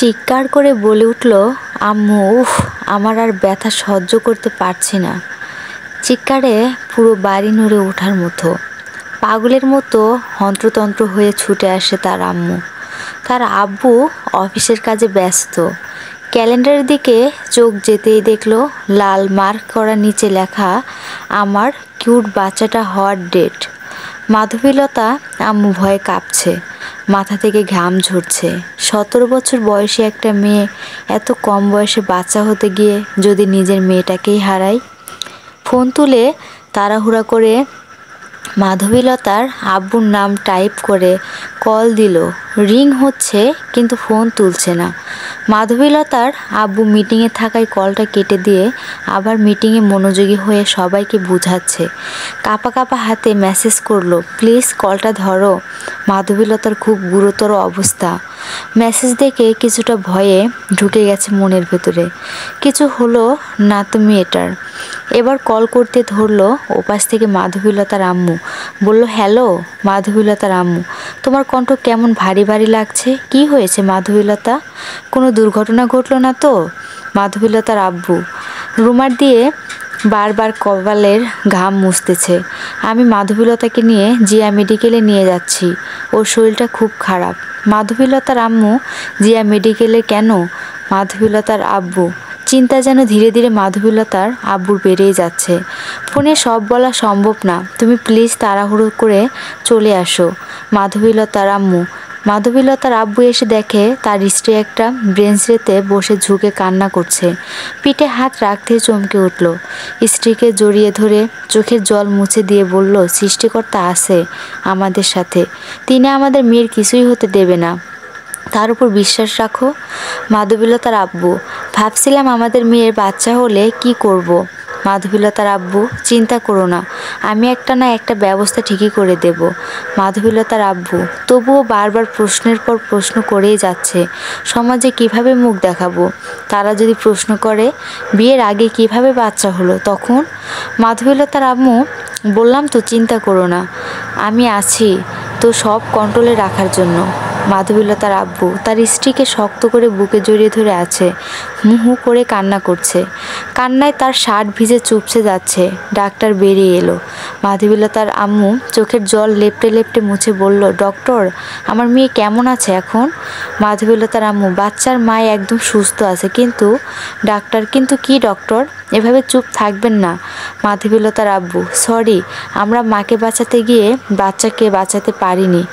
চিৎকার করে বলে উঠল, আম্মু উফ, আমার আর ব্যথা সহ্য করতে পারছি না। চিৎকারে পুরো বাড়ি নড়ে ওঠার মতো। পাগলের মতো হন্ত্রতন্ত্র হয়ে ছুটে আসে তার আম্মু। তার আব্বু অফিসের কাজে ব্যস্ত। ক্যালেন্ডারের দিকে চোখ যেতেই দেখলো লাল মার্ক করা নিচে লেখা, আমার কিউট বাচ্চাটা হওয়ার ডেট। মাধবীলতা আম্মু ভয়ে কাঁপছে, মাথা থেকে ঘাম ঝরছে। 17 বছর বয়সী একটা মেয়ে এত কম বয়সে বাচ্চা হতে গিয়ে যদি নিজের মেয়েটাকেই হারায়। ফোন তুলে তাড়াহুড়া করে মাধবীলতার আব্বুর নাম টাইপ করে কল দিল। রিং হচ্ছে কিন্তু ফোন তুলছে না। মাধবীলতার আব্বু মিটিংয়ে থাকায় কলটা কেটে দিয়ে আবার মিটিংয়ে মনোযোগী হয়ে সবাইকে বুঝাচ্ছে। কাঁপা কাঁপা হাতে মেসেজ করলো, প্লিজ কলটা ধরো, মাধবীলতার খুব গুরুতর অবস্থা। মেসেজ দেখে কিছুটা ভয়ে ঢুকে গেছে মনের ভেতরে। কিছু হলো না তো মেয়েটার। এবার কল করতে ধরলো ওপাশ থেকে মাধবীলতার আম্মু। বলল, হ্যালো মাধবীলতার আম্মু, তোমার কণ্ঠ কেমন ভারী ভারী লাগছে, কি হয়েছে মাধবীলতা? কোনো দুর্ঘটনা ঘটলো না তো? মাধবীলতার আব্বু রুমাল দিয়ে বারবার কপালের ঘাম মুছতেছে। আমি মাধবীলতাকে নিয়ে জিয়া মেডিকেলে নিয়ে যাচ্ছি, ওর শরীরটা খুব খারাপ। মাধবীলতার আম্মু, জিয়া মেডিকেলে কেন? মাধবীলতার আব্বু চিন্তা যেন ধীরে ধীরে মাধবীলতার আব্বুর বেড়েই যাচ্ছে। ফোনে সব বলা সম্ভব না, তুমি প্লিজ তাড়াহুড়ো করে চলে আসো। মাধবীলতার আম্মু। মাধবীলতার আব্বু এসে দেখে তার স্ত্রী একটা বেঞ্চেতে বসে ঝুঁকে কান্না করছে। পিঠে হাত রাখতেই চমকে উঠল। স্ত্রীকে জড়িয়ে ধরে চোখের জল মুছে দিয়ে বলল, সৃষ্টিকর্তা আছে আমাদের সাথে, তিনি আমাদের মেয়ের কিছুই হতে দেবে না, তার উপর বিশ্বাস রাখো। মাধবীলতার আব্বু, ভাবছিলাম আমাদের মেয়ের বাচ্চা হলে কি করব। মাধবীলতার আব্বু, চিন্তা করো না, আমি একটা না একটা ব্যবস্থা ঠিকই করে দেব। মাধবীলতার আব্বু তবুও বারবার প্রশ্নের পর প্রশ্ন করেই যাচ্ছে। সমাজে কিভাবে মুখ দেখাবো? তারা যদি প্রশ্ন করে বিয়ের আগে কিভাবে বাচ্চা হলো তখন? মাধবীলতার আম্মু, বললাম তো চিন্তা করো না, আমি আছি তো সব কন্ট্রোলে রাখার জন্য। মাধবীলতার আব্বু তার স্ত্রীকে শক্ত করে বুকে জড়িয়ে ধরে আছে, হু হু করে কান্না করছে। কান্নায় তার শার্ট ভিজে চুপসে যাচ্ছে। ডাক্তার বেরিয়ে এলো। মাধবীলতার আম্মু চোখের জল লেপটে লেপটে মুছে বলল, ডক্টর আমার মেয়ে কেমন আছে এখন? মাধবীলতার আম্মু, বাচ্চার মা একদম সুস্থ আছে। কিন্তু ডাক্তার, কিন্তু কি ডক্টর? এভাবে চুপ থাকবেন না। মাধবীলতার আব্বু, সরি, আমরা মাকে বাঁচাতে গিয়ে বাচ্চাকে বাঁচাতে পারিনি।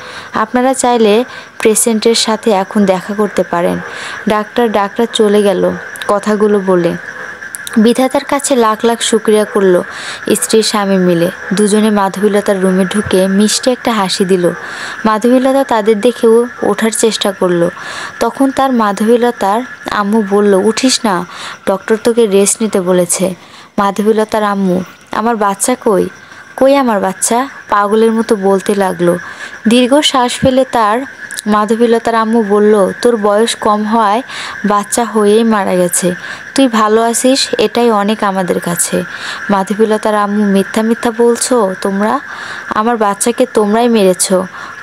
আপনারা চাইলে পেশেন্টের সাথে এখন দেখা করতে পারেন। ডাক্তার চলে গেল কথাগুলো বলে। বিধাতার কাছে লাখ লাখ শুকরিয়া করলো স্ত্রী স্বামী মিলে। দুজনে মাধবীলতার রুমে ঢুকে মিষ্টি একটা হাসি দিল। মাধবীলতা তাদের দেখেও ওঠার চেষ্টা করলো। তখন তার মাধবীলতার আম্মু বলল, উঠিস না, ডক্টর তোকে রেস্ট নিতে বলেছে। মাধবীলতার আম্মু, আমার বাচ্চা কই? কই আমার বাচ্চা? পাগলের মতো বলতে লাগলো। দীর্ঘ শ্বাস ফেলে তার মাধবীলতার আম্মু বলল, তোর বয়স কম হওয়ায় বাচ্চা হয়েই মারা গেছে, তুই ভালো আছিস এটাই অনেক আমাদের কাছে। মাধবীলতার আম্মু, মিথ্যা মিথ্যা বলছো তোমরা, আমার বাচ্চাকে তোমরাই মেরেছো,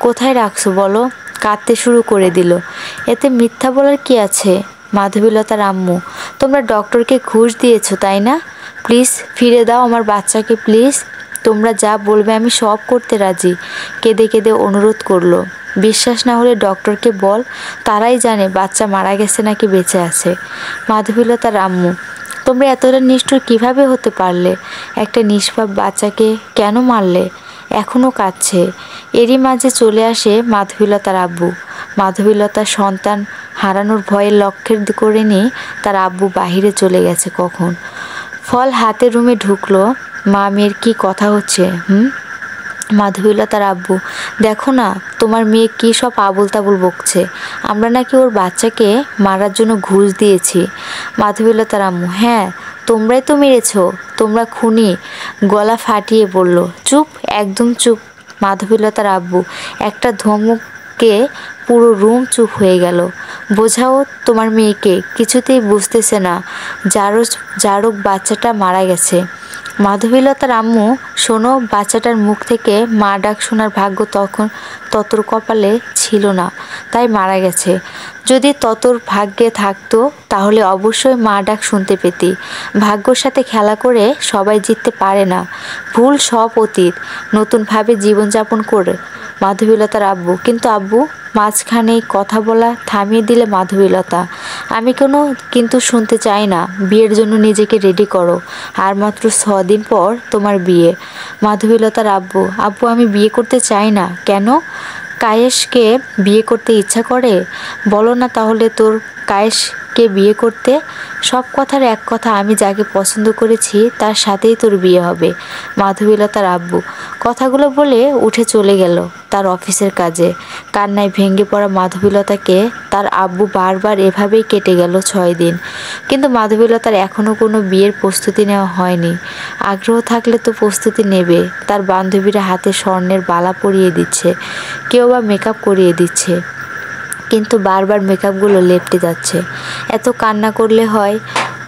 কোথায় রাখছো বলো? কাঁদতে শুরু করে দিল। এতে মিথ্যা বলার কি আছে? মাধবীলতার আম্মু, তোমরা ডক্টরকে ঘুষ দিয়েছো তাই না? প্লিজ ফিরে দাও আমার বাচ্চাকে, প্লিজ, তোমরা যা বলবে আমি সব করতে রাজি। কেঁদে কেঁদে অনুরোধ করলো। বিশ্বাস না হলে ডক্টরকে বল, তারাই জানে বাচ্চা মারা গেছে নাকি বেঁচে আছে। মাধবীলতার আম্মু, তোমরা এতটা নিষ্ঠুর কিভাবে হতে পারলে? একটা নিষ্পাপ বাচ্চাকে কেন মারলে? এখনও কাঁদছে। এরই মাঝে চলে আসে মাধবীলতার আব্বু। মাধবীলতার সন্তান হারানোর ভয়ে লক্ষ্যের করে নিয়ে তার আব্বু বাহিরে চলে গেছে কখন। ফল হাতে রুমে ঢুকলো। মা মেয়ের কি কথা হচ্ছে? মাধবীলতার আব্বু, দেখো না তোমার মেয়ে কী সব আবল তাবল বকছে, আমরা নাকি ওর বাচ্চাকে মারার জন্য ঘুষ দিয়েছি। মাধবীলতার আম্মু, হ্যাঁ তোমরাই তো মেরেছ, তোমরা খুনি। গলা ফাটিয়ে বলল, চুপ, একদম চুপ। মাধবীলতার আব্বু একটা ধমকে পুরো রুম চুপ হয়ে গেল। বোঝাও তোমার মেয়েকে, কিছুতেই বুঝতেছে না জারক বাচ্চাটা মারা গেছে। মাধবীলতার আম্মু, শোনো, বাচ্চাটার মুখ থেকে মা ডাক শোনার ভাগ্য তখন ততর কপালে ছিল না, তাই মারা গেছে। যদি ততর ভাগ্যে থাকতো তাহলে অবশ্যই মা ডাক শুনতে পেতি। ভাগ্যর সাথে খেলা করে সবাই জিততে পারে না। ভুল সব অতীত, নতুনভাবে জীবনযাপন করে মাধবীলতার আব্বু। কিন্তু আব্বু, মাঝখানেই কথা বলা থামিয়ে দিলে মাধবীলতা। আমি কিন্তু শুনতে চাই না। বিয়ের জন্য নিজেকে রেডি করো, আর মাত্র 6 দিন পর তোমার বিয়ে। মাধবীলতার আব্বু, আব্বু আমি বিয়ে করতে চাই না। কেন? কায়েশকে বিয়ে করতে ইচ্ছা করে? বলো না তাহলে তোর কায়েশকে বিয়ে করতে। সব কথার এক কথা, আমি যাকে পছন্দ করেছি তার সাথেই তোর বিয়ে হবে। মাধবীলতার আব্বু কথাগুলো বলে উঠে চলে গেল তার অফিসের কাজে। কান্নায় ভেঙে পড়া মাধবীলতাকে তার আব্বু বারবার এভাবেই কেটে গেল 6 দিন। কিন্তু মাধবীলতার এখনও কোনো বিয়ের প্রস্তুতি নেওয়া হয়নি। আগ্রহ থাকলে তো প্রস্তুতি নেবে। তার বান্ধবীরা হাতে স্বর্ণের বালা পরিয়ে দিচ্ছে, কেউ বা মেকআপ করিয়ে দিচ্ছে, কিন্তু বারবার মেকআপগুলো লেপটে যাচ্ছে। এত কান্না করলে হয়?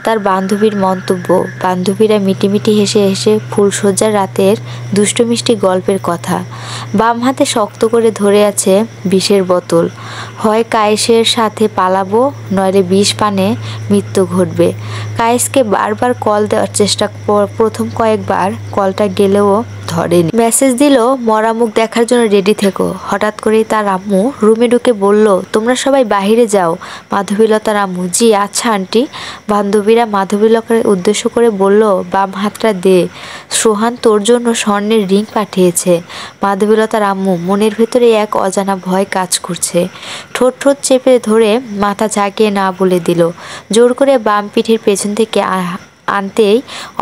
তার বান্ধবীর মন্তব্য। বান্ধবীরা মিটিমিটি হেসে হেসে ফুলসজ্জার রাতের দুষ্টু মিষ্টি গল্পের কথা। বাম হাতে শক্ত করে ধরে আছে বিষের বোতল। হয় কায়েসের সাথে পালাবো, নইলে বিষ পানে মৃত্যু ঘটবে। কায়েসকে বারবার কল দেওয়ার চেষ্টা, প্রথম কয়েকবার কলটা গেলেও ধরেনি। মেসেজ দিল, মরা মুখ দেখার জন্য রেডি থেকো। হঠাৎ করেই তার আম্মু রুমে ঢুকে বলল, তোমরা সবাই বাহিরে যাও। মাধবীলতার আম্মু, জি আচ্ছা আন্টি। বান্ধবীরা মাধবীলতাকে উদ্দেশ্য করে বলল, বাম হাতটা দে, সোহান তোর জন্য স্বর্ণের রিং পাঠিয়েছে। মাধবীলতার আম্মু মনের ভেতরে এক অজানা ভয় কাজ করছে। ঠোঁট ঠোঁট চেপে ধরে মাথা ঝাঁকিয়ে না বলে দিল। জোর করে বাম পিঠের পেছন থেকে আনতেই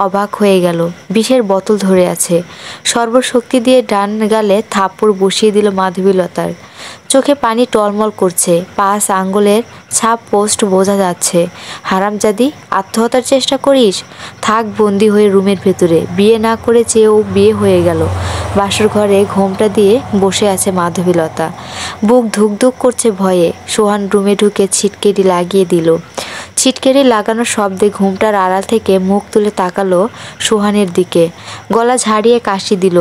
অবাক হয়ে গেল। বিষের বোতল ধরে আছে। সর্বশক্তি দিয়ে ডান গালে থাপ্পড় বসিয়ে দিল মাধবীলতার। চোখে পানি টলমল করছে, 5 আঙ্গুলের ছাপ পোস্ট বোঝা যাচ্ছে। হারামজাদি, আত্মহত্যার চেষ্টা করিস? থাক বন্দি হয়ে রুমের ভেতরে। বিয়ে না করে চেয়েও বিয়ে হয়ে গেল। বাসর ঘরে ঘোমটা দিয়ে বসে আছে মাধবীলতা। বুক ধুকধুক করছে ভয়ে। সোহান রুমে ঢুকে ছিটকেটি লাগিয়ে দিল। ছিটকেরি লাগানোর শব্দে ঘুমটার আড়াল থেকে মুখ তুলে তাকালো সোহানের দিকে। গলা ঝাড়িয়ে কাশি দিল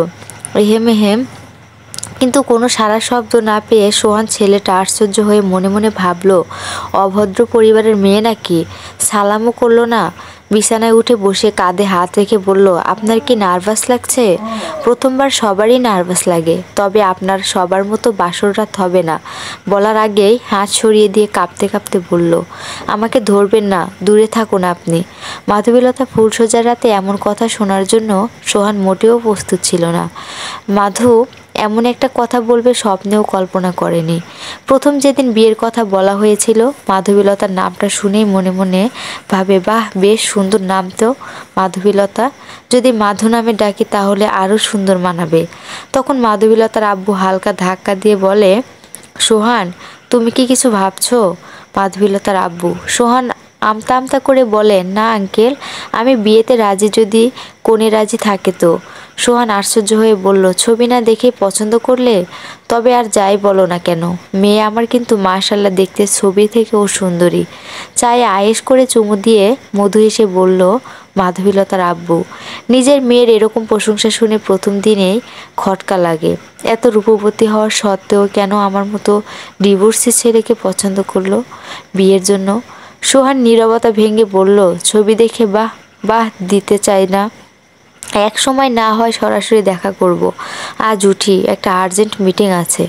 এহেম এহেম। কিন্তু কোনো সারা শব্দ না পেয়ে সোহান ছেলেটা আশ্চর্য হয়ে মনে মনে ভাবল, অভদ্র পরিবারের মেয়ে নাকি। সালামও করলো না। বিছানায় উঠে বসে কাঁধে হাত রেখে বলল, আপনার কি নার্ভাস লাগছে? প্রথমবার সবারই নার্ভাস লাগে, তবে আপনার সবার মতো বাসর রাত হবে না। বলার আগেই হাত সরিয়ে দিয়ে কাঁপতে কাঁপতে বলল, আমাকে ধরবেন না, দূরে থাকুন আপনি। মাধবীলতা ফুলসজ্জার রাতে এমন কথা শোনার জন্য সোহান মোটেও প্রস্তুত ছিল না। মাধু এমন একটা কথা বলবে স্বপ্নেও কল্পনা করেনি। প্রথম যেদিন বিয়ের কথা বলা হয়েছিল, মাধবীলতার নামটা শুনেই মনে মনে ভাবে, বাহ, বেশ সুন্দর নাম তো মাধবীলতা। যদি মাধু নামে ডাকি তাহলে আরও সুন্দর মানাবে। তখন মাধবীলতার আব্বু হালকা ধাক্কা দিয়ে বলে, সোহান, তুমি কি কিছু ভাবছো? মাধবীলতার আব্বু। সোহান আমতা আমতা করে বলে, না আঙ্কেল, আমি বিয়েতে রাজি, যদি কোণে রাজি থাকে তো। সোহান আশ্চর্য হয়ে বলল, ছবি না দেখেই পছন্দ করলে? তবে আর যাই বলো না কেন, মেয়ে আমার কিন্তু মাশাআল্লাহ দেখতে ছবি থেকেও সুন্দরী। চায়ে আয়েশ করে চুমু দিয়ে মধু হেসে বলল মাধবীলতার আব্বু। নিজের মেয়ের এরকম প্রশংসা শুনে প্রথম দিনেই খটকা লাগে। এত রূপবতী হওয়ার সত্ত্বেও কেন আমার মতো ডিভোর্সি ছেলেকে পছন্দ করলো বিয়ের জন্য? সোহান নীরবতা ভেঙে বলল, ছবি দেখে বাহ বাহ দিতে চাই না। এক সময় না হয় সরাসরি দেখা করব। আজ উঠি, একটা আর্জেন্ট মিটিং আছে।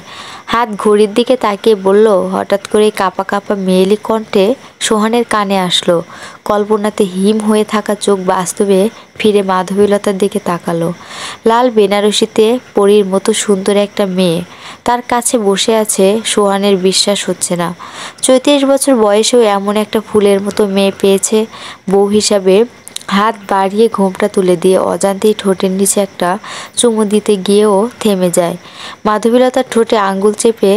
হাত ঘড়ির দিকে তাকিয়ে বলল। হঠাৎ করে কাঁপা কাঁপা মেয়েলি কণ্ঠে সোহানের কানে আসলো। কল্পনাতে হিম হয়ে থাকা চোখ বাস্তবে ফিরে মাধবীলতার দিকে তাকালো। লাল বেনারসিতে পরীর মতো সুন্দর একটা মেয়ে তার কাছে বসে আছে। সোহানের বিশ্বাস হচ্ছে না। 34 বছর বয়সেও এমন একটা ফুলের মতো মেয়ে পেয়েছে বউ হিসাবে। হাত বাড়িয়ে ঘোমটা তুলে দিয়ে অজান্তেই ঠোঁটের নিচে একটা চুমু দিতে গিয়েও থেমে যায়। মাধবীলতার ঠোঁটে আঙ্গুল চেপে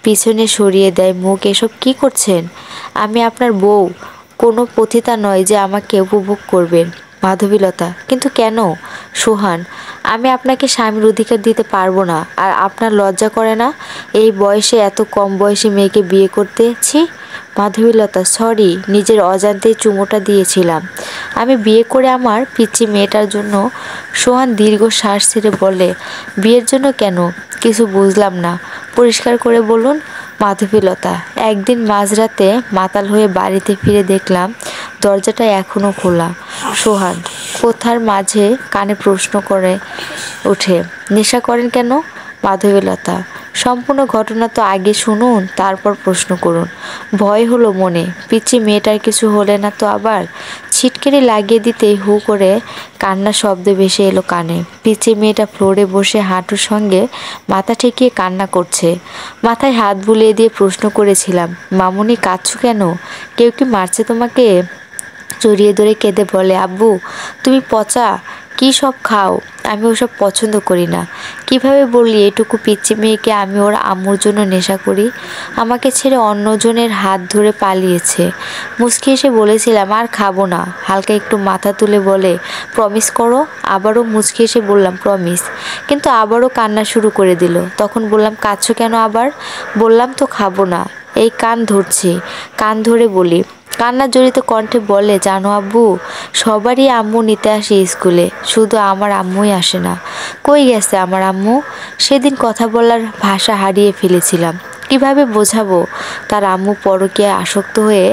পিছনে সরিয়ে দেয় মুখ। এসব কি করছেন? আমি আপনার বউ, কোনো পতিতা নয় যে আমাকে উপভোগ করবেন। মাধবীলতা, কিন্তু কেন? সোহান, আমি আপনাকে স্বামীর অধিকার দিতে পারবো না। আর আপনার লজ্জা করে না এই বয়সে এত কম বয়সী মেয়েকে বিয়ে করতেছি? মাধবীলতা, সরি, নিজের অজান্তেই চুমোটা দিয়েছিলাম। আমি বিয়ে করে আমার পিচ্চি মেয়েটার জন্য। সোহান দীর্ঘ শ্বাস ছেড়ে বলে, বিয়ের জন্য কেন? কিছু বুঝলাম না, পরিষ্কার করে বলুন। মাধবীলতা, একদিন মাঝরাতে মাতাল হয়ে বাড়িতে ফিরে দেখলাম দরজাটা এখনো খোলা। সোহান কথার মাঝে কানে প্রশ্ন করে ওঠে, নেশা করেন কেন? মাধবীলতা, সম্পূর্ণ ঘটনা তো আগে শুনুন, তারপর প্রশ্ন করুন। ভয় হলো মনে, পিচ্চি মেয়েটার কিছু হলে না তো আবার। ছিটকেরি লাগিয়ে দিতেই হু করে কান্নার শব্দ ভেসে এলো কানে। পিচ্চি মেয়েটা ফ্লোরে বসে হাঁটুর সঙ্গে মাথা ঠেকিয়ে কান্না করছে। মাথায় হাত বুলিয়ে দিয়ে প্রশ্ন করেছিলাম, মামুনি কাঁদছো কেন? কেউ কি মারছে তোমাকে? জড়িয়ে ধরে কেঁদে বলে, আব্বু তুমি পচা, কী সব খাও, আমি ওসব পছন্দ করি না। কিভাবে বললি এটুকু পিচ্চি মেয়েকে আমি ওর আম্মুর জন্য নেশা করি? আমাকে ছেড়ে অন্যজনের হাত ধরে পালিয়েছে। মুচকি এসে বলেছিলাম আর খাবো না। হালকা একটু মাথা তুলে বলে, প্রমিস করো। আবারও মুচকি এসে বললাম প্রমিস, কিন্তু আবারও কান্না শুরু করে দিল। তখন বললাম, কাঁদছো কেন আবার? বললাম তো খাবো না। এই কান ধরছি, কান ধরে বলি। কান্না জড়িত কণ্ঠে বলে, জানো আব্বু, সবারই আম্মু নিতে আসে স্কুলে, শুধু আমার আম্মুই আসে না। কই গেছে আমার আম্মু? সেদিন কথা বলার ভাষা হারিয়ে ফেলেছিলাম। কিভাবে বোঝাবো তার আম্মু পরকীয়ায় আসক্ত হয়ে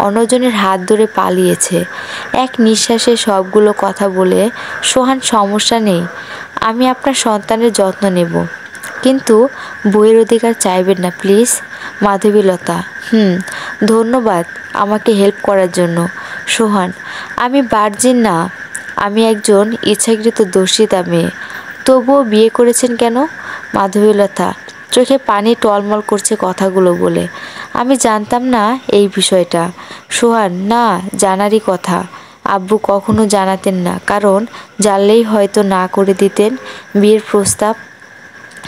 অন্যজনের হাত ধরে পালিয়েছে? এক নিঃশ্বাসে সবগুলো কথা বলে, সোহান সমস্যা নেই, আমি আপনার সন্তানের যত্ন নেব, কিন্তু বইয়ের অধিকার চাইবেন না প্লিজ। মাধবীলতা, ধন্যবাদ আমাকে হেল্প করার জন্য। সোহান, আমি ভার্জিন না, আমি একজন ইচ্ছাকৃত দোষিতা মেয়ে। তবুও বিয়ে করেছেন কেন? মাধবীলতা, চোখে পানি টলমল করছে কথাগুলো বলে। আমি জানতাম না এই বিষয়টা। সোহান, না, জানারই কথা। আব্বু কখনো জানাতেন না, কারণ জানলেই হয়তো না করে দিতেন বিয়ের প্রস্তাব।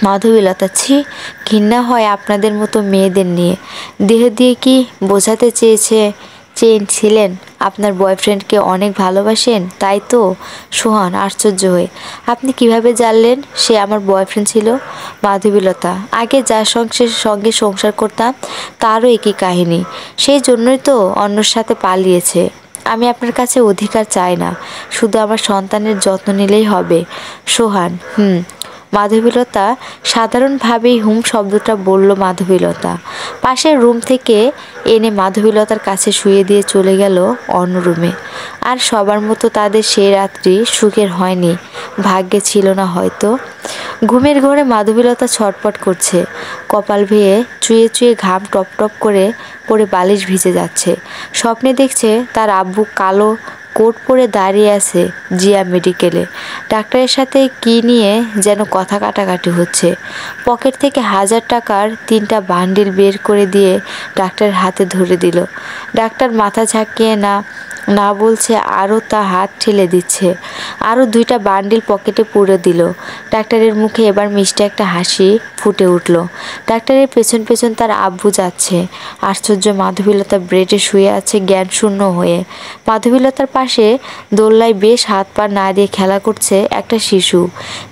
মাধবীলতা, ছি, ঘৃণা হয় আপনাদের মতো মেয়েদের নিয়ে। দেহ দিয়ে কি বোঝাতে চেয়েছিলেন আপনার বয়ফ্রেন্ডকে অনেক ভালোবাসেন, তাই তো? সোহান আশ্চর্য হয়ে, আপনি কিভাবে জানলেন সে আমার বয়ফ্রেন্ড ছিল? মাধবীলতা, আগে যার সঙ্গে সংসার করতাম তারও একই কাহিনী, সেই জন্যই তো অন্যর সাথে পালিয়েছে। আমি আপনার কাছে অধিকার চাই না, শুধু আমার সন্তানের যত্ন নিলেই হবে। সোহান, মাধবীলতা সাধারণভাবেই শব্দটা বলল মাধবীলতা। পাশের রুম থেকে এনে মাধবীলতার কাছে শুয়ে দিয়ে চলে গেল অন্য রুমে। আর সবার মতো তাদের সেই রাত্রি সুখের হয়নি, ভাগ্যে ছিল না হয়তো। ঘুমের ঘোরে মাধবীলতা ছটপট করছে, কপাল ভেয়ে চুয়ে চুয়ে ঘাম টপ টপ করে পড়ে বালিশ ভিজে যাচ্ছে। স্বপ্নে দেখছে তার আব্বু কালো কোট পরে দাঁড়িয়ে আছে জিয়া মেডিকেলে। ডাক্তারের সাথে কি নিয়ে যেন কথা কাটাকাটি হচ্ছে। পকেট থেকে 1000 টাকার 3টা বান্ডিল বের করে দিয়ে ডাক্তারের হাতে ধরে দিল। ডাক্তার মাথা ঝাঁকিয়ে না না বলছে, আরও তা হাত ঠেলে দিচ্ছে। আরও 2টা বান্ডিল পকেটে পুরে দিল। ডাক্তারের মুখে এবার মিষ্টি একটা হাসি ফুটে উঠল। ডাক্তারের পেছন পেছন তার আব্বু যাচ্ছে। আশ্চর্য, মাধবীলতা বেডে শুয়ে আছে জ্ঞান শূন্য হয়ে। মাধবীলতার পাশে দোলনায় বেশ হাত পা নাড়িয়ে খেলা করছে একটা শিশু,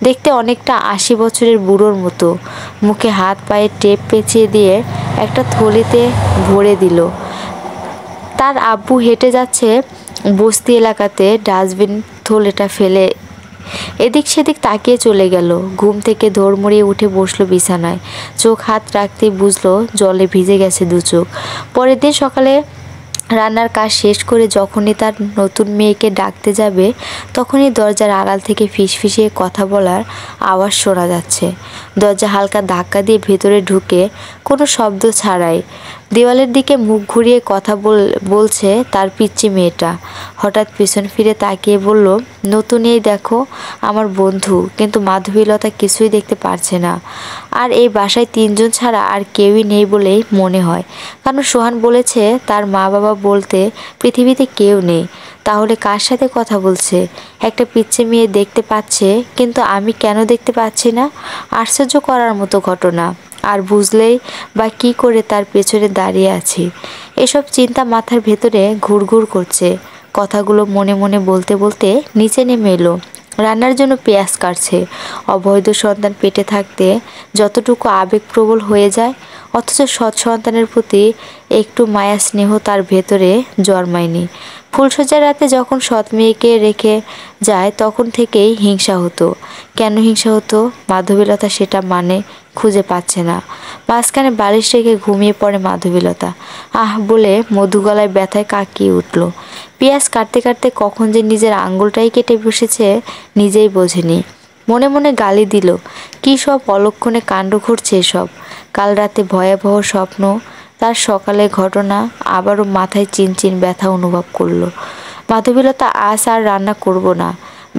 দেখতে অনেকটা 80 বছরের বুড়োর মতো। মুখে হাত পায়ে টেপ পেঁচিয়ে দিয়ে একটা থলিতে ভরে দিল। তার আব্বু হেঁটে যাচ্ছে বস্তি এলাকাতে, ডাস্টবিন থলেটা ফেলে এদিক সেদিক তাকিয়ে চলে গেল। ঘুম থেকে ধড়মড়িয়ে উঠে বসলো বিছানায়। চোখ হাত রাখতেই বুঝলো জলে ভিজে গেছে 2 চোখ। পরের দিন সকালে রান্নার কাজ শেষ করে যখনই তার নতুন মেয়েকে ডাকতে যাবে, তখনই দরজার আড়াল থেকে ফিসফিসিয়ে কথা বলার আওয়াজ শোনা যাচ্ছে। দরজা হালকা ধাক্কা দিয়ে ভেতরে ঢুকে কোনো শব্দ ছাড়াই দেওয়ালের দিকে মুখ ঘুরিয়ে কথা বলছে তার পিচ্চি মেয়েটা। হঠাৎ পেছন ফিরে তাকিয়ে বলল, নতুন এই দেখো আমার বন্ধু। কিন্তু মাধবীলতা কিছুই দেখতে পারছে না। আর এই বাসায় 3 জন ছাড়া আর কেউই নেই বলেই মনে হয়, কারণ সোহান বলেছে তার মা বাবা বলতে পৃথিবীতে কেউ নেই। তাহলে কার সাথে কথা বলছে? একটা পিচ্চি মেয়ে দেখতে পাচ্ছে, কিন্তু আমি কেন দেখতে পাচ্ছি না? আশ্চর্য করার মতো ঘটনা। আর বুঝলেই বা কী করে তার পেছনে দাঁড়িয়ে আছি? এসব চিন্তা মাথার ভেতরে ঘুরঘুর করছে। কথাগুলো মনে মনে বলতে বলতে নিচে নেমে এলো। রান্নার জন্য পেঁয়াজ কাটছে। অবৈধ সন্তান পেটে থাকতে যতটুকু আবেগপ্রবল হয়ে যায়, অথচ সৎ সন্তানের প্রতি একটু মায়া স্নেহ তার ভেতরে জন্মায়নি। ফুলসজ্জার রাতে যখন সৎ মেয়েকে রেখে যায় তখন থেকেই হিংসা হতো। কেন হিংসা হতো? মাধবীলতা সেটা মানে খুঁজে পাচ্ছে না। মাঝখানে বালিশ রেখে ঘুমিয়ে পড়ে মাধবীলতা। আহ বলে মধু গলায় ব্যথায় কাঁকিয়ে উঠল। পেঁয়াজ কাটতে কাটতে কখন যে নিজের আঙ্গুলটাই কেটে বসেছে নিজেই বোঝেনি। মনে মনে গালি দিল, কী সব অলক্ষণে কাণ্ড ঘটছে এসব। কাল রাতে ভয়াবহ স্বপ্ন, তার সকালে ঘটনা, আবারও মাথায় চিনচিন ব্যথা অনুভব করলো। মাধবীলতা আজ আর রান্না করব না,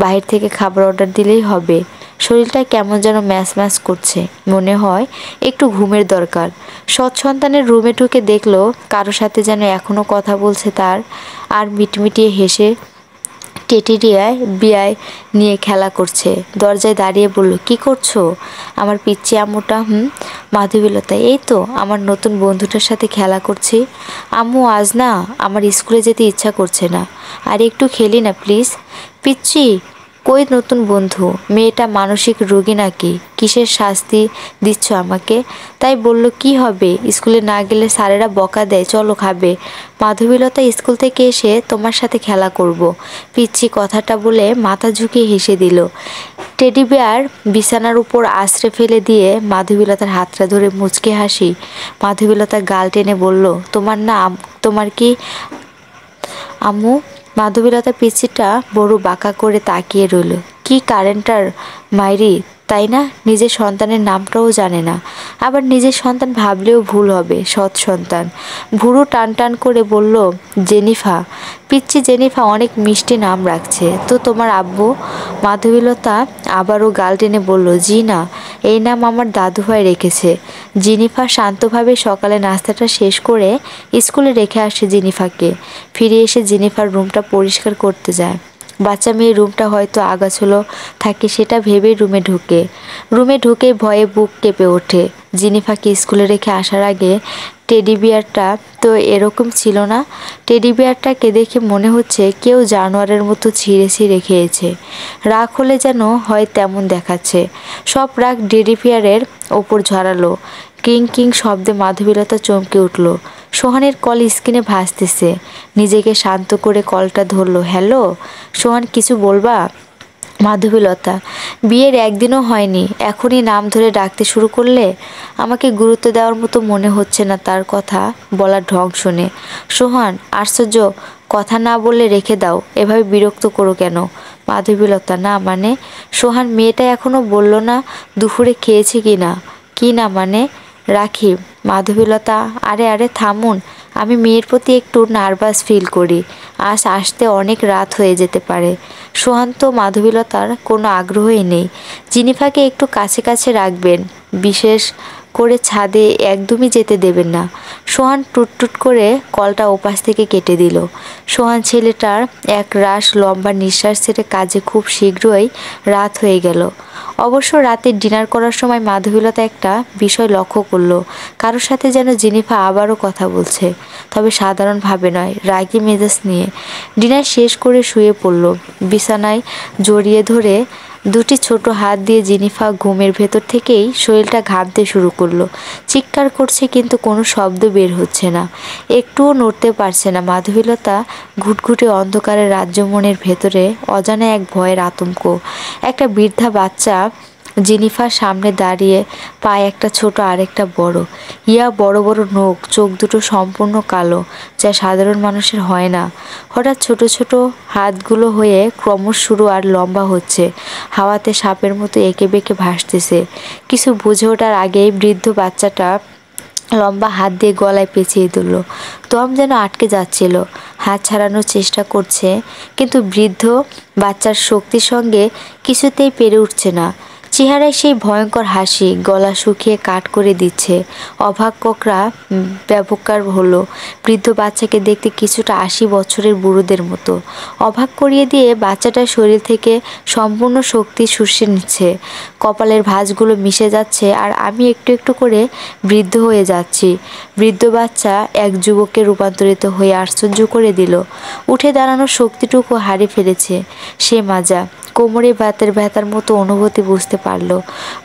বাহির থেকে খাবার অর্ডার দিলেই হবে। শরীরটা কেমন যেন ম্যাচ ম্যাচ করছে, মনে হয় একটু ঘুমের দরকার। সৎ সন্তানের রুমে ঢুকে দেখলো কারো সাথে যেন এখনও কথা বলছে তার, আর মিটমিটিয়ে হেসে টেটেরিয়ায় বিয়ায় নিয়ে খেলা করছে। দরজায় দাঁড়িয়ে বলল, কি করছো? আমার পিচ্চি আম্মুটা। মাধবীলতা, এই তো আমার নতুন বন্ধুটার সাথে খেলা করছি। আম্মু, আজ না আমার স্কুলে যেতে ইচ্ছা করছে না, আর একটু খেলি না প্লিজ। পিচ্চি, কই নতুন বন্ধু? মেয়েটা মানসিক রোগী নাকি? কিসের শাস্তি দিচ্ছ আমাকে? তাই বলল, কি হবে, স্কুলে না গেলে স্যারেরা বকা দেয়, চলো খাবে। মাধবীলতা, স্কুল থেকে এসে তোমার সাথে খেলা করব। পিচ্চি কথাটা বলে মাথা ঝুঁকিয়ে হেসে দিল। টেডি বেয়ার বিছানার উপর আছড়ে ফেলে দিয়ে মাধবীলতার হাতটা ধরে মুচকে হাসি। মাধবীলতা গাল টেনে বলল, তোমার কি আম্মু? মাধবীলতা পিচ্চিটা বড় বাঁকা করে তাকিয়ে রইল। কি কারেন্টার মাইরি, তাই না? নিজের সন্তানের নামটাও জানে না। আবার নিজের সন্তান ভাবলেও ভুল হবে, সৎ সন্তান। ভুরু টান টান করে বলল, জেনিফা। পিচ্চি, জেনিফা অনেক মিষ্টি নাম রাখছে তো তোমার আব্বু। মাধবীলতা আবারও গাল টেনে বলল, জি না, এই নাম আমার দাদুভাই রেখেছে। জিনিফা শান্তভাবে সকালে নাস্তাটা শেষ করে স্কুলে রেখে আসে জিনিফাকে। ফিরে এসে জিনিফার রুমটা পরিষ্কার করতে যায়। বাচ্চা মেয়ের রুমটা হয়তো আগাছালো থাকে সেটা ভেবেই রুমে ঢুকেই ভয়ে বুক কেঁপে ওঠে। জিনিফাকে স্কুলে রেখে আসার আগে টেডি বিয়ারটা তো এরকম ছিল না। টেডি বিয়ারটাকে দেখে মনে হচ্ছে কেউ জানোয়ারের মতো ছিঁড়ে ছিঁড়ে খেয়েছে। রাগ হলে যেন হয় তেমন দেখাচ্ছে। সব রাগ টেডি বিয়ারের ওপর ঝরালো। কিং কিং শব্দে মাধবীলতা চমকে উঠল। সোহানের কল স্ক্রিনে ভাসতেছে। নিজেকে শান্ত করে কলটা ধরলো। হ্যালো সোহান, কিছু বলবা? মাধবীলতা, বিয়ের একদিনও হয়নি, এখনই নাম ধরে ডাকতে শুরু করলে? আমাকে গুরুত্ব দেওয়ার মতো মনে হচ্ছে না তার কথা বলার ঢং শুনে। সোহান, আশ্চর্য, কথা না বললে রেখে দাও, এভাবে বিরক্ত করো কেন? মাধবীলতা, না মানে? সোহান, মেয়েটা এখনও বলল না দুপুরে খেয়েছে কি না? কি না মানে? রাখি। মাধবীলতা, আরে আরে থামুন, আমি মেয়ের প্রতি একটু নার্ভাস ফিল করি, আজ আসতে অনেক রাত হয়ে যেতে পারে। সোহান্ত মাধবীলতার কোনো আগ্রহই নেই। জিনিফাকে একটু কাছে কাছে রাখবেন, বিশেষ করে ছাদে একদমই যেতে দেবেন না। সোহান টুটটুট করে কলটা ওপাশ থেকে কেটে দিল। সোহান ছেলেটার এক রাশ লম্বা নিঃশ্বাস ছেড়ে কাজে খুব শীঘ্রই রাত হয়ে গেল। অবশ্য রাতে ডিনার করার সময় মাধবীলতা একটা বিষয় লক্ষ্য করলো, কারোর সাথে যেন জিনিফা আবারও কথা বলছে, তবে সাধারণভাবে নয়, রাগী মেজাজ নিয়ে। ডিনার শেষ করে শুয়ে পড়ল। বিছানায় জড়িয়ে ধরে দুটি ছোট হাত দিয়ে জিনিফা ঘুমের ভেতর থেকেই শরীরটা ঘামতে শুরু করলো। চিৎকার করছে কিন্তু কোনো শব্দ বের হচ্ছে না, একটুও নড়তে পারছে না। মাধবীলতা ঘুটঘুটে অন্ধকারের রাজ্য মনের ভেতরে অজানা এক ভয়ের আতঙ্ক। একটা বৃদ্ধা বাচ্চা জিনিফার সামনে দাঁড়িয়ে, পায়ে একটা ছোট আর একটা বড়। বড় বড় নখ, চোখ দুটো সম্পূর্ণ কালো, যা সাধারণ মানুষের হয় না। হঠাৎ ছোট ছোট হাতগুলো হয়ে ক্রমশ শুরু আর লম্বা হচ্ছে, হাওয়াতে সাপের মতো এঁকে বেঁকে ভাসতেছে। কিছু বুঝে ওঠার আগেই বৃদ্ধ বাচ্চাটা লম্বা হাত দিয়ে গলায় পেঁচিয়ে দিল। দম যেন আটকে যাচ্ছিল, হাত ছাড়ানোর চেষ্টা করছে, কিন্তু বৃদ্ধ বাচ্চার শক্তির সঙ্গে কিছুতেই পেরে উঠছে না। চেহারায় সেই ভয়ঙ্কর হাসি, গলা শুকিয়ে কাঠ করে দিচ্ছে। অবাক কোকড়া ব্যবকার হলো। বৃদ্ধ বাচ্চাকে দেখতে কিছুটা 80 বছরের বুড়োদের মতো। অবাক করিয়ে দিয়ে বাচ্চাটার শরীর থেকে সম্পূর্ণ শক্তি শুষে নিচ্ছে। কপালের ভাঁজগুলো মিশে যাচ্ছে, আর আমি একটু একটু করে বৃদ্ধ হয়ে যাচ্ছি। বৃদ্ধ বাচ্চা এক যুবকে রূপান্তরিত হয়ে আশ্চর্য করে দিল। উঠে দাঁড়ানোর শক্তিটুকু হারিয়ে ফেলেছে সে। মাজা কোমরে ব্যথার মতো অনুভূতি বুঝতে পারলো।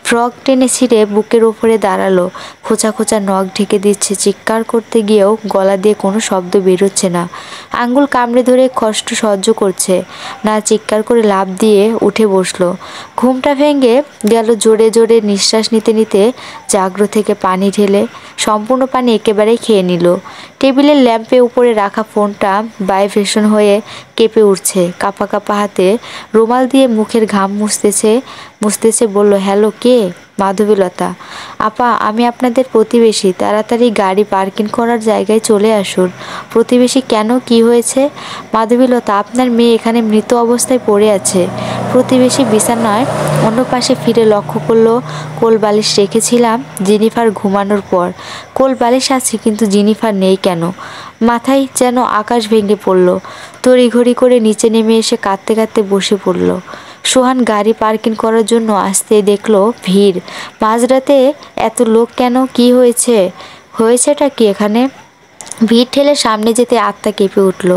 ফ্রক টেনে ছিঁড়ে বুকের ওপরে দাঁড়ালো। খোঁচা খোঁচা নখ ঢেকে দিচ্ছে। চিৎকার করতে গিয়েও গলা দিয়ে কোনো শব্দ বেরোচ্ছে না। আঙ্গুল কামড়ে ধরে কষ্ট সহ্য করছে না। চিৎকার করে লাফ দিয়ে উঠে বসলো। ঘুমটা ভেঙে গেল জোরে জোরে নিঃশ্বাস নিতে নিতে। জাগ্র থেকে পানি ঢেলে সম্পূর্ণ পানি একেবারেই খেয়ে নিল। টেবিলের ল্যাম্পে উপরে রাখা ফোনটা ভাইব্রেশন হয়ে কেঁপে উঠছে। কাঁপা কাঁপা হাতে রুমাল দিয়ে মুখের ঘাম মুছতেছে বলল, হ্যালো, কে? মাধবীলতা। আপা, আমি আপনাদের প্রতিবেশী। তাড়াতাড়ি গাড়ি পার্কিং করার জায়গায় চলে আসুন। প্রতিবেশী কেন, কি হয়েছে? মাধবীলতা, আপনার মেয়ে এখানে মৃত অবস্থায় পড়ে আছে। প্রতিবেশী বিছানায় অন্য পাশে ফিরে লক্ষ্য করলো কোল বালিশ রেখেছিলাম জেনিফার ঘুমানোর পর। কোল বালিশ আছে কিন্তু জেনিফার নেই কেন? মাথায় যেন আকাশ ভেঙে পড়ল। তড়িঘড়ি করে নিচে নেমে এসে কাঁদতে কাঁদতে বসে পড়ল। সোহান গাড়ি পার্কিং করার জন্য আসতে দেখলো ভিড়। মাঝরাতে এত লোক কেন? কি হয়েছেটা কি এখানে? ভিড় ঠেলে সামনে যেতে আত্মা কেঁপে উঠল।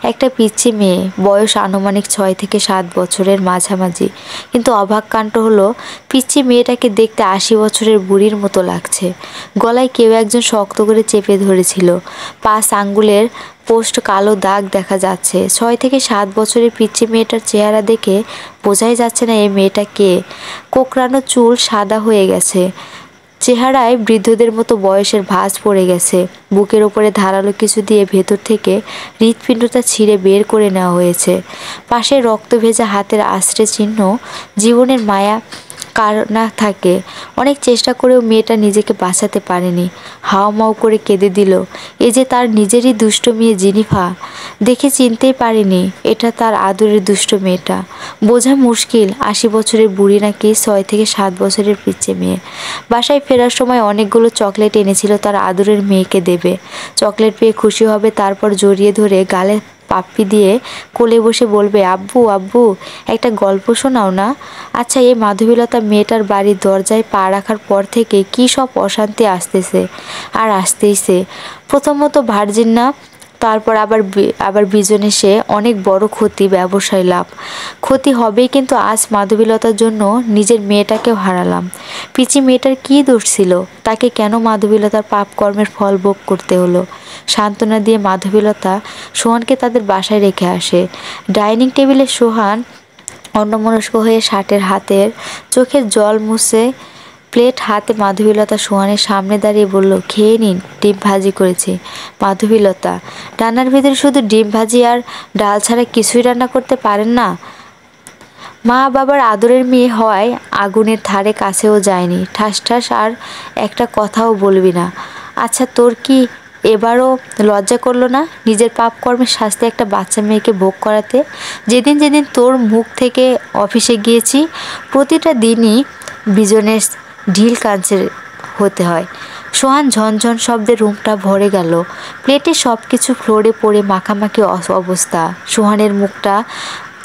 একটা পিচ্চি মেয়ে, বয়স আনুমানিক 6 থেকে 7 বছরের মাঝামাঝি। কিন্তু অবাক কাণ্ড হলো, পিচ্চি মেয়েটাকে দেখতে 80 বছরের বুড়ির মতো লাগছে। গলায় কেউ একজন শক্ত করে চেপে ধরেছিল। 5 আঙ্গুলের পোস্ট কালো দাগ দেখা যাচ্ছে। 6 থেকে 7 বছরের পিচ্চি মেয়েটার চেহারা দেখে বোঝাই যাচ্ছে না এই মেয়েটা কে। কোঁকড়ানো চুল সাদা হয়ে গেছে। চেহারায় বৃদ্ধদের মতো বয়সের ভাঁজ পড়ে গেছে। বুকের ওপরে ধারালো কিছু দিয়ে ভেতর থেকে হৃৎপিণ্ডটা ছিঁড়ে বের করে নেওয়া হয়েছে। পাশে রক্ত ভেজা হাতের আশ্রয় চিহ্ন। জীবনের মায়া কার না থাকে। অনেক চেষ্টা করেও মেয়েটা নিজেকে বাঁচাতে পারেনি। হাউমাউ করে কেঁদে দিল। এ যে তার নিজেরই দুষ্ট মেয়ে জেনিফা। দেখে চিনতেই পারেনি এটা তার আদরের দুষ্ট মেয়েটা। বোঝা মুশকিল 80 বছরের বুড়ি নাকি 6 থেকে 7 বছরের পিচ্চি মেয়ে। বাসায় ফেরার সময় অনেকগুলো চকলেট এনেছিল তার আদরের মেয়েকে দেবে। চকলেট পেয়ে খুশি হবে, তারপর জড়িয়ে ধরে গালে পাপ্পি দিয়ে কোলে বসে বলবে, আব্বু আব্বু একটা গল্প শোনাও না। আচ্ছা, এই মাধবীলতা মেয়েটার বাড়ির দরজায় পা রাখার পর থেকে কি সব অশান্তি আসতেছে আর আসতেইছে। প্রথমত ভার্জিন না, তারপর আবার বিজনে সে অনেক বড় ক্ষতি, ব্যবসায় লাভ। ক্ষতি হবেই, কিন্তু আজ মাধবীলতার জন্য নিজের মেয়েটাকেও হারালাম। পিচি মেয়েটার কী দোষ ছিল? তাকে কেন মাধবীলতার পাপ কর্মের ফল ভোগ করতে হলো? সান্ত্বনা দিয়ে মাধবীলতা সোহানকে তাদের বাসায় রেখে আসে। ডাইনিং টেবিলে সোহান অন্যমনস্ক হয়ে শার্টের হাতের চোখের জল মুছে প্লেট হাতে মাধবীলতা সোহানের সামনে দাঁড়িয়ে বলল, খেয়ে নিন, ডিম ভাজি করেছি। মাধবীলতা, রান্নার ভিতরে শুধু ডিম ভাজি আর ডাল ছাড়া কিছুই রান্না করতে পারেন না? মা বাবার আদরের মেয়ে হয় আগুনের ধারে কাছেও যায়নি। ঠাস ঠাস আর একটা কথাও বলবি না। আচ্ছা, তোর কি এবারও লজ্জা করলো না নিজের পাপ কর্মের শাস্তি একটা বাচ্চা মেয়েকে ভোগ করাতে? যেদিন যেদিন তোর মুখ থেকে অফিসে গিয়েছি প্রতিটা দিনই বিজনের ঢিল কাঞ্চের হতে হয়। সোহান ঝনঝন শব্দে রুমটা ভরে গেল। প্লেটে সব কিছু ফ্লোরে পড়ে মাখামাখি অবস্থা। সোহানের মুখটা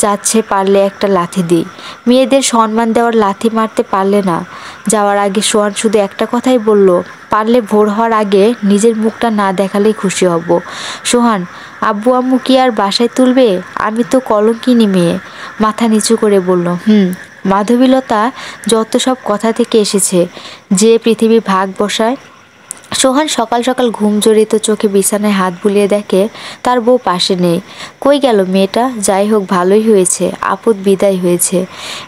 যাচ্ছে, পারলে একটা লাথি দিই। মেয়েদের সম্মান দেওয়ার লাথি মারতে পারলে না। যাওয়ার আগে সোহান শুধু একটা কথাই বলল, পারলে ভোর হওয়ার আগে নিজের মুখটা না দেখালেই খুশি হব। সোহান, আব্বু আম্মু কি আর বাসায় তুলবে? আমি তো কলঙ্কিনী মেয়ে। মাথা নিচু করে বলল, মাধবীলতা যত সব কথা থেকে এসেছে, যে পৃথিবী ভাগ বসায়। সোহান সকাল সকাল ঘুম জড়িত চোখে বিছানায় হাত বুলিয়ে দেখে তার বউ পাশে নেই। কই গেল মেয়েটা? যাই হোক, ভালোই হয়েছে, আপদ বিদায় হয়েছে।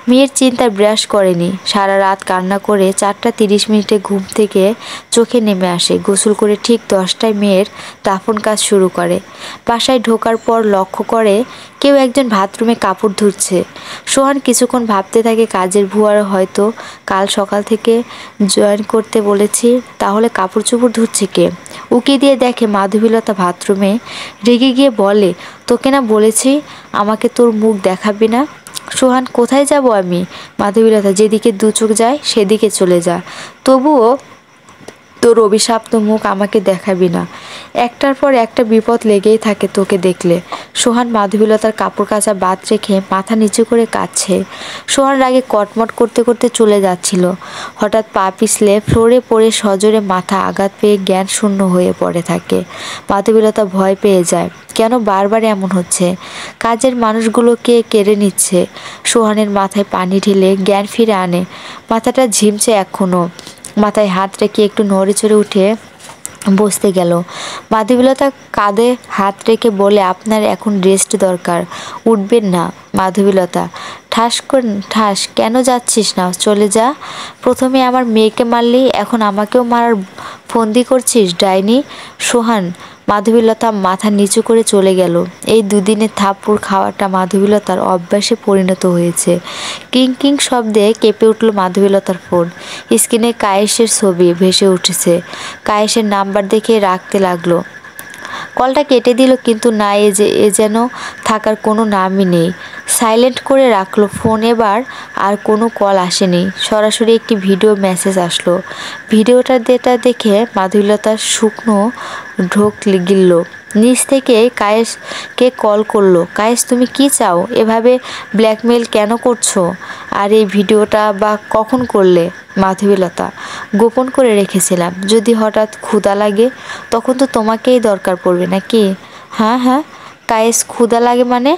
মেয়ের চিন্তা ব্রাশ করেনি। সারা রাত কান্না করে 4:30 ঘুম থেকে চোখে নেমে আসে। গোসল করে ঠিক 10টায় মেয়ের দাফন কাজ শুরু করে। বাসায় ঢোকার পর লক্ষ্য করে কেউ একজন বাথরুমে কাপড় ধুচ্ছে। সোহান কিছুক্ষণ ভাবতে থাকে কাজের ভুয়ার হয়তো কাল সকাল থেকে জয়েন করতে বলেছি। তাহলে কাপড় চোপড় ধুচ্ছে কে? উকি দিয়ে দেখে মাধবীলতা বাথরুমে। রেগে গিয়ে বলে, তোকে না বলেছি আমাকে তোর মুখ দেখাবি না? সোহান, কোথায় যাব আমি? মাধবীলতা, যেদিকে দু চোখ যায় সেদিকে চলে যা। তবুও তোর অভিশপ্ত মুখ আমাকে দেখাবি না। একটার পর একটা বিপদ লেগেই থাকে তোকে দেখলে। সোহান মাধবীলতার কাপড় কাচা বাদ রেখে মাথা নিচু করে কাঁদছে। সোহান রাগে কটমট করতে করতে চলে যাচ্ছিল। হঠাৎ পা পিছলে ফ্লোরে পড়ে সজোরে মাথা আঘাত পেয়ে জ্ঞান শূন্য হয়ে পড়ে থাকে। মাধবীলতা ভয় পেয়ে যায়। কেন বারবার এমন হচ্ছে? কাজের মানুষগুলোকে কেড়ে নিচ্ছে। সোহানের মাথায় পানি ঢেলে জ্ঞান ফিরে আনে। মাথাটা ঝিমছে এখনও। মাথায় হাত রেখে একটু নড়ে চড়ে উঠে বসতে গেল। মাধবীলতা কাঁধে হাত রেখে বলে, আপনার এখন রেস্ট দরকার, উঠবেন না। মাধবীলতা ঠাস কেন যাচ্ছিস না? চলে যা। প্রথমে আমার মেয়েকে মারলি, এখন আমাকেও মারার ফন্দি করছিস ডাইনি। সোহান। মাধবীলতা মাথা নিচু করে চলে গেল। এই দুদিনের থাপ্পড় খাওয়াটা মাধবীলতার অভ্যাসে পরিণত হয়েছে। কিং কিং শব্দে কেঁপে উঠল মাধবীলতার ফোন। স্ক্রিনে কায়েসের ছবি ভেসে উঠেছে। কায়েসের নাম্বার দেখে রাখতে লাগলো। কলটা কেটে দিল, কিন্তু না, এ যেন থাকার কোনো নামই নেই। সাইলেন্ট করে রাখলো ফোন। এবার আর কোনো কল আসেনি। সরাসরি একটি ভিডিও মেসেজ আসলো। ভিডিওটা দেখে মাধবীলতার শুকনো ঢোক গিলল। নিচ থেকে কায়েসকে কল করলো। কায়েস, তুমি কি চাও? এভাবে ব্ল্যাকমেল কেন করছো? আর এই ভিডিওটা বা কখন করলে? মাধবীলতা, গোপন করে রেখেছিলাম। যদি হঠাৎ ক্ষুধা লাগে তখন তো তোমাকেই দরকার পড়বে নাকি? হ্যাঁ। কায়েস, ক্ষুধা লাগে মানে?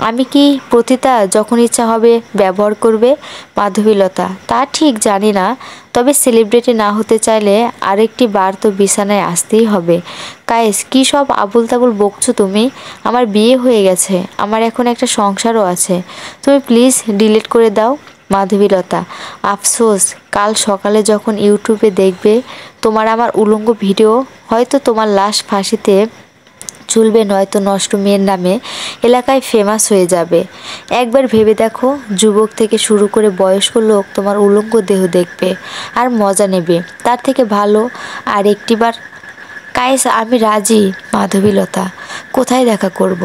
আমি কি প্রতিটা যখন ইচ্ছা হবে ব্যবহার করবে? মাধবীলতা, তা ঠিক জানি না, তবে সেলিব্রিটি না হতে চাইলে আরেকটি বার তো বিছানায় আসতেই হবে। কায়েস, কী সব আবুল তাবুল বকছো তুমি? আমার বিয়ে হয়ে গেছে, আমার এখন একটা সংসারও আছে। তুমি প্লিজ ডিলিট করে দাও। মাধবীলতা, আফসোস, কাল সকালে যখন ইউটিউবে দেখবে তোমার আমার উলঙ্গ ভিডিও, হয়তো তোমার লাশ ফাঁসিতে ঝুলবে, নয়তো নষ্ট মেয়ের নামে এলাকায় ফেমাস হয়ে যাবে। একবার ভেবে দেখো, যুবক থেকে শুরু করে বয়স্ক লোক তোমার উলঙ্গ দেহ দেখবে আর মজা নেবে। তার থেকে ভালো আর একটিবার। কায়েস, আমি রাজি। মাধবীলতা, কোথায় দেখা করব?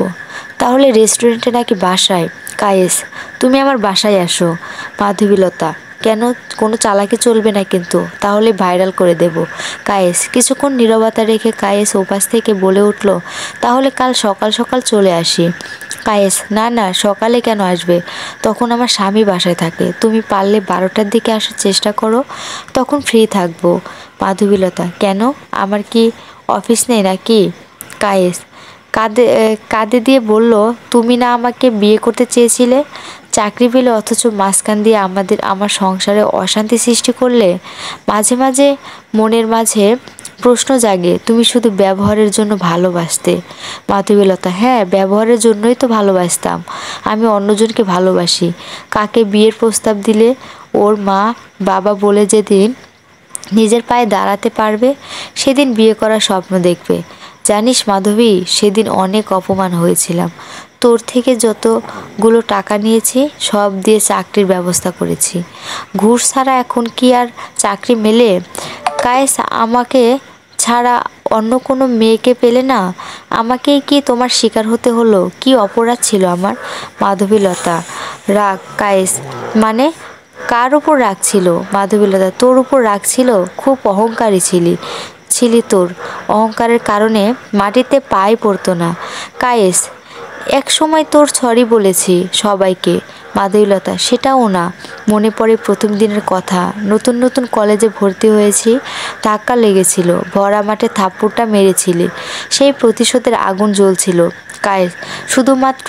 তাহলে রেস্টুরেন্টে নাকি বাসায়? কায়েস, তুমি আমার বাসায় আসো। মাধবীলতা, কেন? কোনো চালাকি চলবে না কিন্তু, তাহলে ভাইরাল করে দেব। কায়েস। কিছুক্ষণ নীরবতা রেখে কায়েস ওপাশ থেকে বলে উঠল, তাহলে কাল সকাল সকাল চলে আসি। কায়েস, না, সকালে কেন আসবে? তখন আমার স্বামী বাসায় থাকে। তুমি পারলে 12টার দিকে আসার চেষ্টা করো, তখন ফ্রি থাকবো। মাধবীলতা, কেন? আমার কি অফিস নেই নাকি? কায়েস কাঁদে দিয়ে বলল, তুমি না আমাকে বিয়ে করতে চেয়েছিলে? চাকরি পেলে অথচ মাঝখান দিয়ে আমার সংসারে অশান্তি সৃষ্টি করলে। মাঝে মাঝে মনের মাঝে প্রশ্ন জাগে, তুমি শুধু ব্যবহারের জন্য ভালোবাসতে। মাধবীলতা, হ্যাঁ, ব্যবহারের জন্যই তো ভালোবাসতাম। আমি অন্যজনকে ভালোবাসি। কাকে বিয়ের প্রস্তাব দিলে? ওর মা বাবা বলে যেদিন নিজের পায়ে দাঁড়াতে পারবে সেদিন বিয়ে করার স্বপ্ন দেখবে। জানিস মাধবী, সেদিন অনেক অপমান হয়েছিলাম। তোর থেকে যতগুলো টাকা নিয়েছি সব দিয়ে চাকরির ব্যবস্থা করেছি। ঘুষ ছাড়া এখন কি আর চাকরি মেলে? কায়েস, আমাকে ছাড়া অন্য কোনো মেয়েকে পেলে না? আমাকেই কি তোমার শিকার হতে হলো? কি অপরাধ ছিল আমার? মাধবীলতা, রাগ। কায়েস, মানে? কার উপর রাগ ছিল? মাধবীলতা, তোর উপর রাগ ছিল। খুব অহংকারী ছিলি তোর অহংকারের কারণে মাটিতে পায়ে পড়তো না। কায়েস, এক সময় তোর সরি বলেছি সবাইকে। মাধবীলতা, সেটাও না। মনে পড়ে প্রথম দিনের কথা। নতুন কলেজে ভর্তি হয়েছি, ধাক্কা লেগেছিল, ভরা মাঠে থাপ্পড়টা মেরেছিলি, সেই প্রতিশোধের আগুন জ্বলছিল। কায়েস, শুধুমাত্র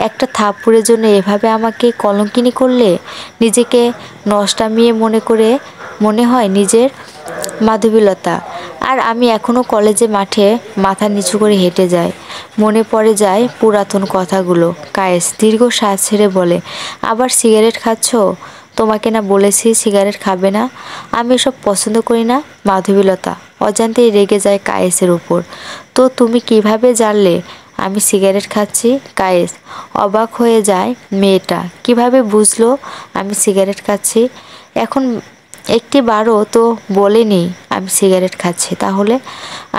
একটা থাপ্পড়ের জন্য এভাবে আমাকে কলঙ্কিনী করলে? নিজেকে নষ্টামিয়ে মনে হয় নিজের? মাধবীলতা, আর আমি এখনও কলেজে মাঠে মাথা নিচু করে হেঁটে যাই, মনে পড়ে যায় পুরাতন কথাগুলো। কায়েস দীর্ঘ শ্বাস ছেড়ে বলে, আবার সিগারেট খাচ্ছ? তোমাকে না বলেছি সিগারেট খাবে না? আমি এসব পছন্দ করি না। মাধবীলতা অজান্তেই রেগে যায় কায়েসের উপর। তো তুমি কিভাবে জানলে আমি সিগারেট খাচ্ছি? কায়েস অবাক হয়ে যায় মেয়েটা, কিভাবে বুঝলো আমি সিগারেট খাচ্ছি? এখন একটি বারও তো বলেনি আমি সিগারেট খাচ্ছি। তাহলে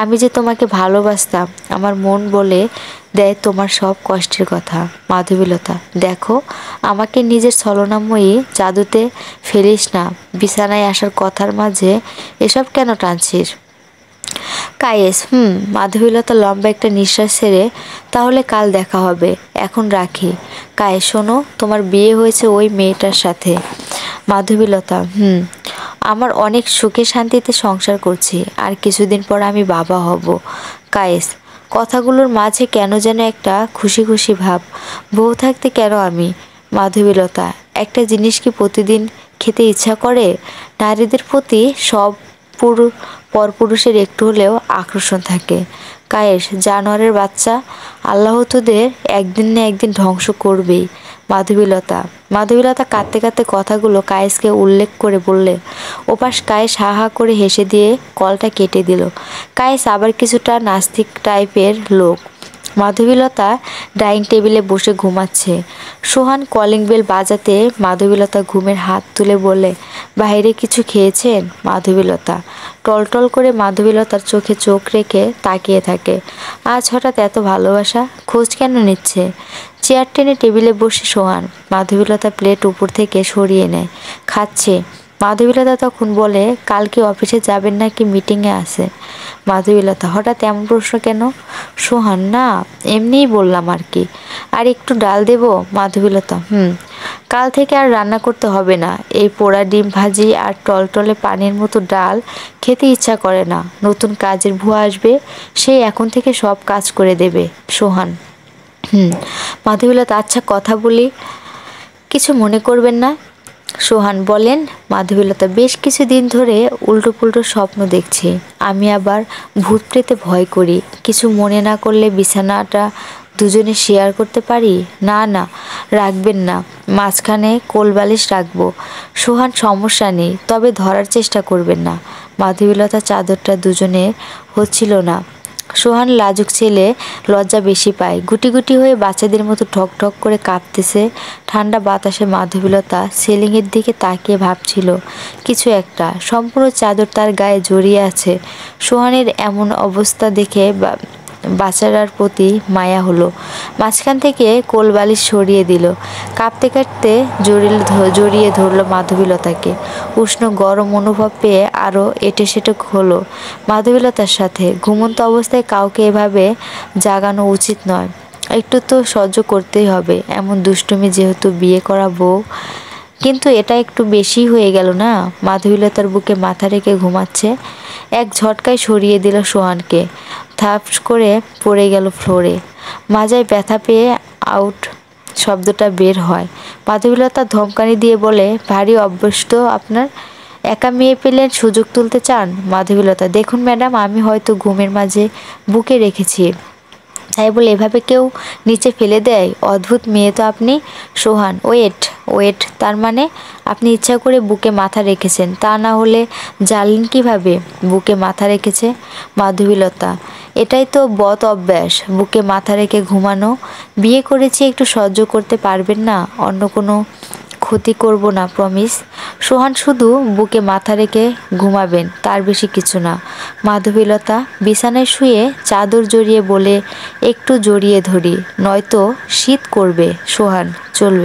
আমি যে তোমাকে ভালোবাসতাম, আমার মন বলে দেয় তোমার সব কষ্টের কথা। মাধবীলতা, দেখো আমাকে নিজের ছলনাময়ী জাদুতে ফেলিস না। বিছানায় আসার কথার মাঝে এসব কেন টানছিস? কায়েস, মাধবীলতা লম্বা একটা নিঃশ্বাস ছেড়ে, তাহলে কাল দেখা হবে, এখন রাখি। কায়েস, শোনো, তোমার বিয়ে হয়েছে ওই মেয়েটার সাথে। মাধবীলতা, আমার অনেক সুখে শান্তিতে সংসার করছি, আর কিছুদিন পর আমি বাবা হব। কায়েস, কথাগুলোর মাঝে কেন যেন একটা খুশি খুশি ভাব। বউ থাকতে কেন আমি? মাধবীলতা, একটা জিনিস কি প্রতিদিন খেতে ইচ্ছা করে? নারীদের প্রতি সব পরপুরুষের একটু হলেও আকর্ষণ থাকে। কায়েস, জানোয়ারের বাচ্চা, আল্লাহ তোদের একদিন না একদিন ধ্বংস করবেই। মাধবীলতা কাঁদতে কাঁদতে কথাগুলো কায়েসকে উল্লেখ করে বললে। ওপাশ কায়েস হা হা করে হেসে দিয়ে কলটা কেটে দিল। কায়েস আবার কিছুটা নাস্তিক টাইপের লোক। মাধবীলতা ডাইনিং টেবিলে বসে ঘুমাচ্ছে। সোহান কলিং বেল বাজাতে মাধবীলতা ঘুমের হাত তুলে বলে, বাইরে কিছু খেয়েছেন? মাধবীলতা টলটল করে মাধবীলতার চোখে চোখ রেখে তাকিয়ে থাকে। আজ হঠাৎ এত ভালোবাসা? খোঁজ কেন নিচ্ছে? চেয়ার টেনে টেবিলে বসে সোহান। মাধবীলতা প্লেট উপর থেকে সরিয়ে নেয়, খাচ্ছে। মাধবীলতা তখন বলে, কালকে অফিসে যাবেন নাকি মিটিংয়ে আছে? মাধবীলতা, হঠাৎ এমন প্রশ্ন কেন? সোহান, না এমনিই বললাম আর কি। আর একটু ডাল দেবো? মাধবীলতা, কাল থেকে আর রান্না করতে হবে না। এই পোড়া ডিম ভাজি আর টলটলে পানির মতো ডাল খেতে ইচ্ছা করে না। নতুন কাজের ভুয়া আসবে, সেই এখন থেকে সব কাজ করে দেবে। সোহান, মাধবীলতা, আচ্ছা কথা বলি, কিছু মনে করবেন না? সোহান, বলেন। মাধবীলতা, বেশ কিছুদিন ধরে উল্টো পুল্টো স্বপ্ন দেখছি। আমি আবার ভূত প্রেতে ভয় করি। কিছু মনে না করলে বিছানাটা দুজনে শেয়ার করতে পারি? না না, রাখবেন না, মাঝখানে কোলবালিশ রাখবো। সোহান, সমস্যা নেই, তবে ধরার চেষ্টা করবেন না। মাধবীলতা চাদরটা দুজনে হচ্ছিল না। সোহান লাজুক ছেলে, লজ্জা বেশি পায়। গুটি গুটি হয়ে বাচ্চাদের মতো ঠক ঠক করে কাঁপতেছে। ঠান্ডা বাতাসে মাধবীলতা সিলিংয়ের দিকে তাকিয়ে ভাবছিল কিছু একটা। সম্পূর্ণ চাদর তার গায়ে জড়িয়ে আছে। সোহানের এমন অবস্থা দেখে বাচ্চাটার প্রতি মায়া হলো। মাঝখান থেকে কোলবালিশ সরিয়ে দিল। কাঁপতে কাঁপতে জড়িয়ে ধরল মাধবীলতাকে। উষ্ণ গরম অনুভব পেয়ে আরও এঁটেসেঁটে হলো মাধবীলতার সাথে। ঘুমন্ত অবস্থায় কাউকে এভাবে জাগানো উচিত নয়। একটু তো সহ্য করতেই হবে, এমন দুষ্টুমি, যেহেতু বিয়ে করা বউ। কিন্তু এটা একটু বেশি হয়ে গেল না? মাধবীলতার বুকে মাথা রেখে ঘুমাচ্ছে। এক ঝটকায় সরিয়ে দিল সোহানকে। থাপস করে পড়ে গেল ফ্লোরে। মাজায় ব্যথা পেয়ে আউট শব্দটা বের হয়। মাধবীলতা ধমকানি দিয়ে বলে, ভারী অভ্যস্ত তো আপনার। একা মেয়ে পেলেন, সুযোগ তুলতে চান? মাধবীলতা, দেখুন ম্যাডাম, আমি হয়তো ঘুমের মাঝে বুকে রেখেছি, তাই বলে এভাবে কেউ নিচে ফেলে দেয়? অদ্ভুত মেয়ে তো আপনি। সোহান, ওয়েট, তার মানে আপনি ইচ্ছা করে বুকে মাথা রেখেছেন? তা না হলে জানলেন কিভাবে বুকে মাথা রেখেছে? মাধবীলতা, এটাই তো বদ অভ্যাস, বুকে মাথা রেখে ঘুমানো। বিয়ে করেছি, একটু সহ্য করতে পারবেন না? অন্য কোনো ক্ষতি করব না, প্রমিস। সোহান, শুধু বুকে মাথা রেখে ঘুমাবেন, তার বেশি কিছু না। মাধবীলতা বিছানায় শুয়ে চাদর জড়িয়ে বলে, একটু জড়িয়ে ধরি, নয়তো শীত করবে। সোহান, চলবে।